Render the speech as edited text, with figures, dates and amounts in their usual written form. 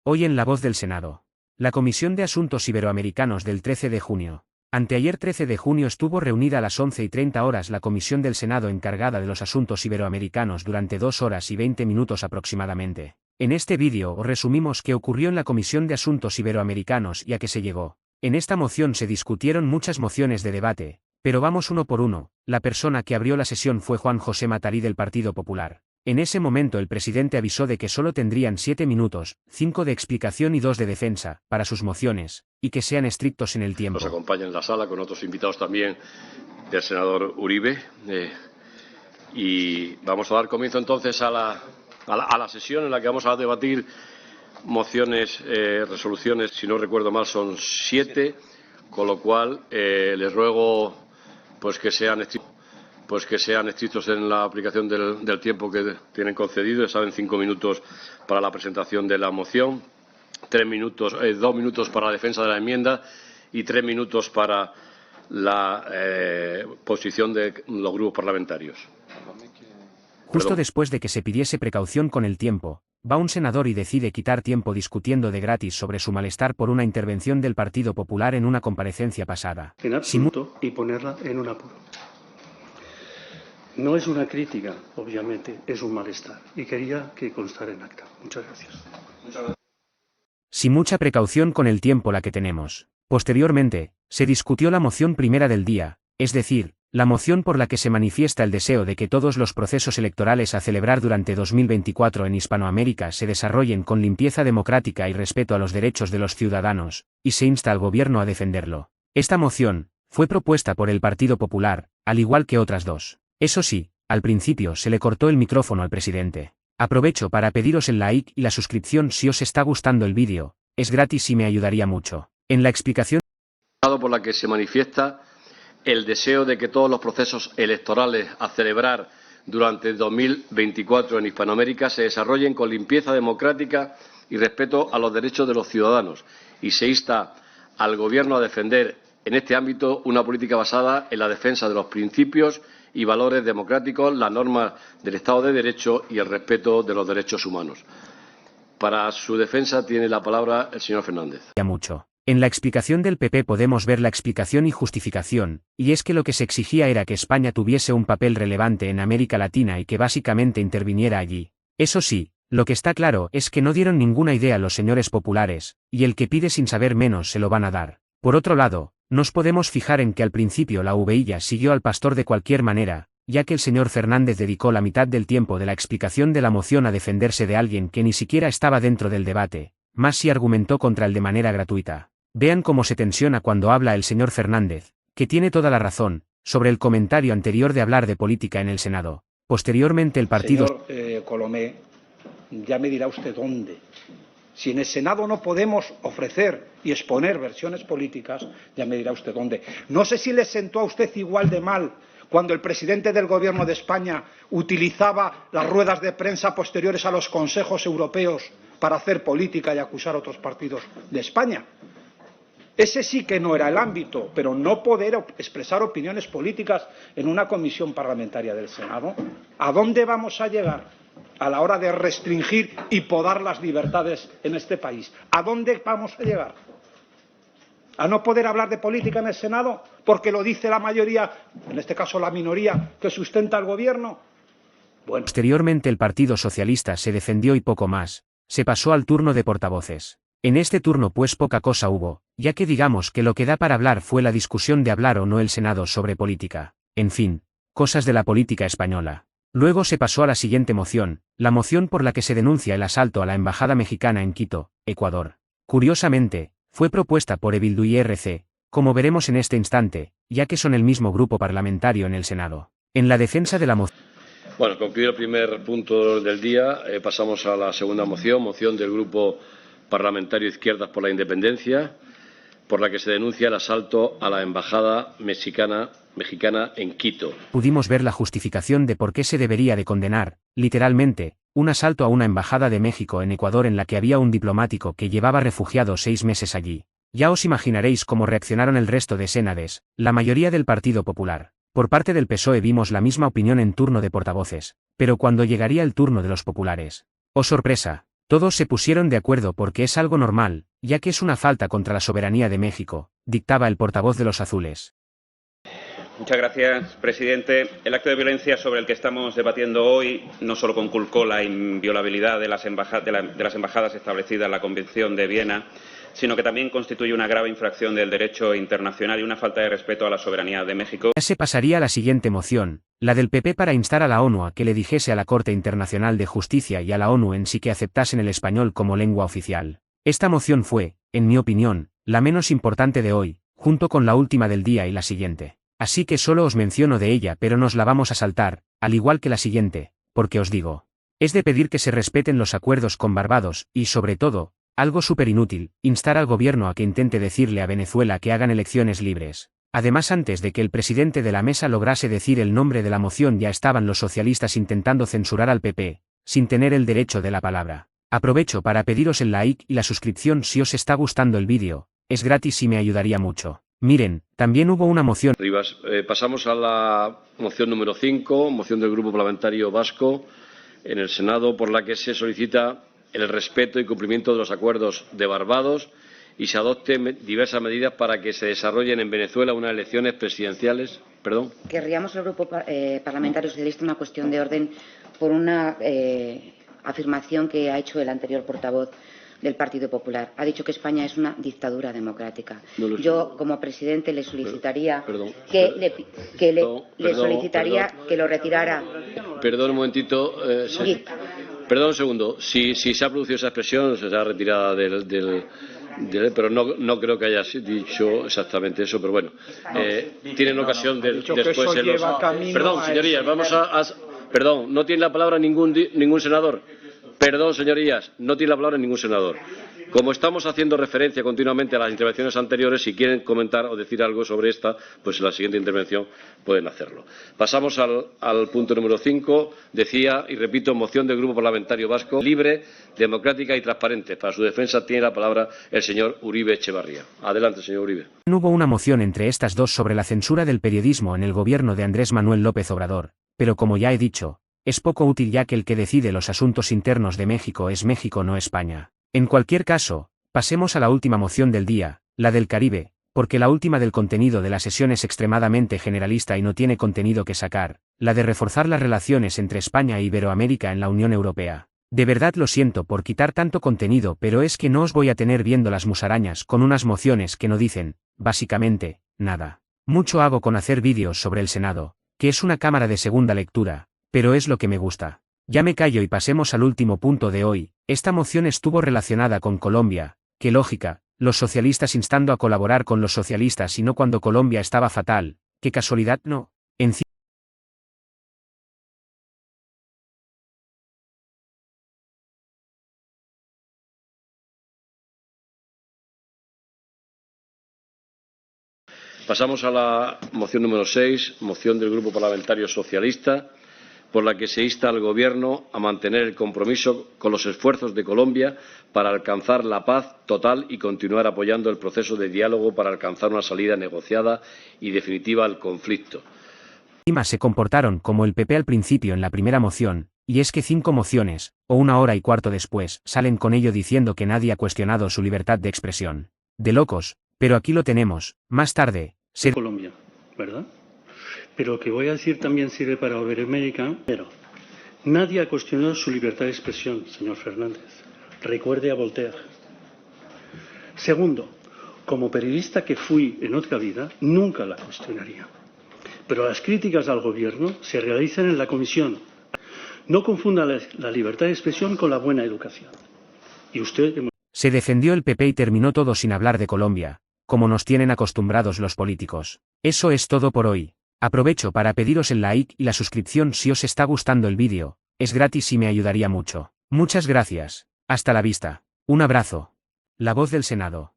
Hoy en La Voz del Senado. La Comisión de Asuntos Iberoamericanos del 13 de junio. Anteayer 13 de junio estuvo reunida a las 11:30 la Comisión del Senado encargada de los asuntos iberoamericanos durante 2 horas y 20 minutos aproximadamente. En este vídeo os resumimos qué ocurrió en la Comisión de Asuntos Iberoamericanos y a qué se llegó. En esta moción se discutieron muchas mociones de debate, pero vamos uno por uno. La persona que abrió la sesión fue Juan José Matarí del Partido Popular. En ese momento el presidente avisó de que solo tendrían 7 minutos, 5 de explicación y 2 de defensa, para sus mociones, y que sean estrictos en el tiempo. Nos acompaña en la sala con otros invitados también del senador Uribe. Y vamos a dar comienzo entonces a la sesión en la que vamos a debatir mociones, resoluciones, si no recuerdo mal son 7, con lo cual les ruego pues que sean estrictos en la aplicación del tiempo que tienen concedido. Ya saben, 5 minutos para la presentación de la moción, 2 minutos para la defensa de la enmienda y 3 minutos para la posición de los grupos parlamentarios. Justo después de que se pidiese precaución con el tiempo, va un senador y decide quitar tiempo discutiendo de gratis sobre su malestar por una intervención del Partido Popular en una comparecencia pasada. En absoluto, y ponerla en un apuro. No es una crítica, obviamente, es un malestar. Y quería que constara en acta. Muchas gracias. Sin mucha precaución con el tiempo la que tenemos. Posteriormente, se discutió la moción primera del día, es decir, la moción por la que se manifiesta el deseo de que todos los procesos electorales a celebrar durante 2024 en Hispanoamérica se desarrollen con limpieza democrática y respeto a los derechos de los ciudadanos, y se insta al gobierno a defenderlo. Esta moción fue propuesta por el Partido Popular, al igual que otras dos. Eso sí, al principio se le cortó el micrófono al presidente. Aprovecho para pediros el like y la suscripción si os está gustando el vídeo, es gratis y me ayudaría mucho. En la explicación por la que se manifiesta el deseo de que todos los procesos electorales a celebrar durante 2024 en Hispanoamérica se desarrollen con limpieza democrática y respeto a los derechos de los ciudadanos, y se insta al Gobierno a defender en este ámbito una política basada en la defensa de los principios y valores democráticos, las normas del Estado de Derecho y el respeto de los derechos humanos. Para su defensa tiene la palabra el señor Fernández. Mucho. En la explicación del PP podemos ver la explicación y justificación, y es que lo que se exigía era que España tuviese un papel relevante en América Latina y que básicamente interviniera allí. Eso sí, lo que está claro es que no dieron ninguna idea a los señores populares, y el que pide sin saber menos se lo van a dar. Por otro lado, nos podemos fijar en que al principio la UVilla siguió al pastor de cualquier manera, ya que el señor Fernández dedicó la mitad del tiempo de la explicación de la moción a defenderse de alguien que ni siquiera estaba dentro del debate, más si argumentó contra él de manera gratuita. Vean cómo se tensiona cuando habla el señor Fernández, que tiene toda la razón, sobre el comentario anterior de hablar de política en el Senado. Posteriormente el partido... Señor Colomé, ya me dirá usted dónde. Si en el Senado no podemos ofrecer y exponer versiones políticas, ya me dirá usted dónde. No sé si le sentó a usted igual de mal cuando el presidente del Gobierno de España utilizaba las ruedas de prensa posteriores a los consejos europeos para hacer política y acusar a otros partidos de España. Ese sí que no era el ámbito, pero no poder expresar opiniones políticas en una comisión parlamentaria del Senado. ¿A dónde vamos a llegar a la hora de restringir y podar las libertades en este país? ¿A dónde vamos a llegar? ¿A no poder hablar de política en el Senado porque lo dice la mayoría, en este caso la minoría, que sustenta al gobierno? Bueno. Posteriormente el Partido Socialista se defendió y poco más. Se pasó al turno de portavoces. En este turno pues poca cosa hubo, ya que digamos que lo que da para hablar fue la discusión de hablar o no el Senado sobre política. En fin, cosas de la política española. Luego se pasó a la siguiente moción, la moción por la que se denuncia el asalto a la embajada mexicana en Quito, Ecuador. Curiosamente, fue propuesta por Ebildu y RC, como veremos en este instante, ya que son el mismo grupo parlamentario en el Senado. En la defensa de la moción... Bueno, concluido el primer punto del día, pasamos a la segunda moción del grupo parlamentario Izquierdas por la Independencia, por la que se denuncia el asalto a la embajada mexicana en Quito. Pudimos ver la justificación de por qué se debería de condenar, literalmente, un asalto a una embajada de México en Ecuador en la que había un diplomático que llevaba refugiado 6 meses allí. Ya os imaginaréis cómo reaccionaron el resto de senadores, la mayoría del Partido Popular. Por parte del PSOE vimos la misma opinión en turno de portavoces, pero cuando llegaría el turno de los populares. ¡Oh sorpresa! Todos se pusieron de acuerdo porque es algo normal, ya que es una falta contra la soberanía de México, dictaba el portavoz de los azules. Muchas gracias, presidente. El acto de violencia sobre el que estamos debatiendo hoy no solo conculcó la inviolabilidad de las embajadas establecidas en la Convención de Viena, sino que también constituye una grave infracción del derecho internacional y una falta de respeto a la soberanía de México. Ya se pasaría a la siguiente moción, la del PP, para instar a la ONU a que le dijese a la Corte Internacional de Justicia y a la ONU en sí que aceptasen el español como lengua oficial. Esta moción fue, en mi opinión, la menos importante de hoy, junto con la última del día y la siguiente. Así que solo os menciono de ella, pero nos la vamos a saltar, al igual que la siguiente, porque os digo, es de pedir que se respeten los acuerdos con Barbados y, sobre todo, algo súper inútil, instar al gobierno a que intente decirle a Venezuela que hagan elecciones libres. Además, antes de que el presidente de la mesa lograse decir el nombre de la moción, ya estaban los socialistas intentando censurar al PP, sin tener el derecho de la palabra. Aprovecho para pediros el like y la suscripción si os está gustando el vídeo, es gratis y me ayudaría mucho. Miren, también hubo una moción. Rivas, pasamos a la moción número 5, moción del Grupo Parlamentario Vasco en el Senado, por la que se solicita el respeto y cumplimiento de los acuerdos de Barbados y se adopten diversas medidas para que se desarrollen en Venezuela unas elecciones presidenciales. Perdón. Querríamos el Grupo Parlamentario Socialista una cuestión de orden por una afirmación que ha hecho el anterior portavoz del Partido Popular. Ha dicho que España es una dictadura democrática. No Yo, como presidente, le solicitaría que lo retirara. Perdón un momentito. Perdón un segundo. Si se ha producido esa expresión, se ha retirado pero no creo que haya dicho exactamente eso, pero bueno. Tienen ocasión de después en los... Perdón, señorías, Perdón, no tiene la palabra ningún senador. Perdón, señorías, no tiene la palabra ningún senador. Como estamos haciendo referencia continuamente a las intervenciones anteriores, si quieren comentar o decir algo sobre esta, pues en la siguiente intervención pueden hacerlo. Pasamos al punto número 5. Decía, y repito, moción del Grupo Parlamentario Vasco, libre, democrática y transparente. Para su defensa tiene la palabra el señor Uribe Etxebarria. Adelante, señor Uribe. Hubo una moción entre estas dos sobre la censura del periodismo en el gobierno de Andrés Manuel López Obrador, pero como ya he dicho, es poco útil ya que el que decide los asuntos internos de México es México, no España. En cualquier caso, pasemos a la última moción del día, la del Caribe, porque la última del contenido de la sesión es extremadamente generalista y no tiene contenido que sacar, la de reforzar las relaciones entre España e Iberoamérica en la Unión Europea. De verdad lo siento por quitar tanto contenido, pero es que no os voy a tener viendo las musarañas con unas mociones que no dicen, básicamente, nada. Mucho hago con hacer vídeos sobre el Senado, que es una cámara de segunda lectura, pero es lo que me gusta. Ya me callo y pasemos al último punto de hoy. Esta moción estuvo relacionada con Colombia. Qué lógica, los socialistas instando a colaborar con los socialistas y no cuando Colombia estaba fatal. Qué casualidad, ¿no? Pasamos a la moción número 6, moción del Grupo Parlamentario Socialista, por la que se insta al Gobierno a mantener el compromiso con los esfuerzos de Colombia para alcanzar la paz total y continuar apoyando el proceso de diálogo para alcanzar una salida negociada y definitiva al conflicto. Se comportaron como el PP al principio en la primera moción, y es que 5 mociones, o 1 hora y cuarto después, salen con ello diciendo que nadie ha cuestionado su libertad de expresión. De locos, pero aquí lo tenemos. Más tarde, Colombia, ¿verdad? Pero lo que voy a decir también sirve para Iberoamérica. Pero nadie ha cuestionado su libertad de expresión, señor Fernández. Recuerde a Voltaire. Segundo, como periodista que fui en otra vida, nunca la cuestionaría. Pero las críticas al gobierno se realizan en la comisión. No confunda la libertad de expresión con la buena educación. Y usted... Se defendió el PP y terminó todo sin hablar de Colombia, como nos tienen acostumbrados los políticos. Eso es todo por hoy. Aprovecho para pediros el like y la suscripción si os está gustando el vídeo, es gratis y me ayudaría mucho. Muchas gracias. Hasta la vista. Un abrazo. La voz del Senado.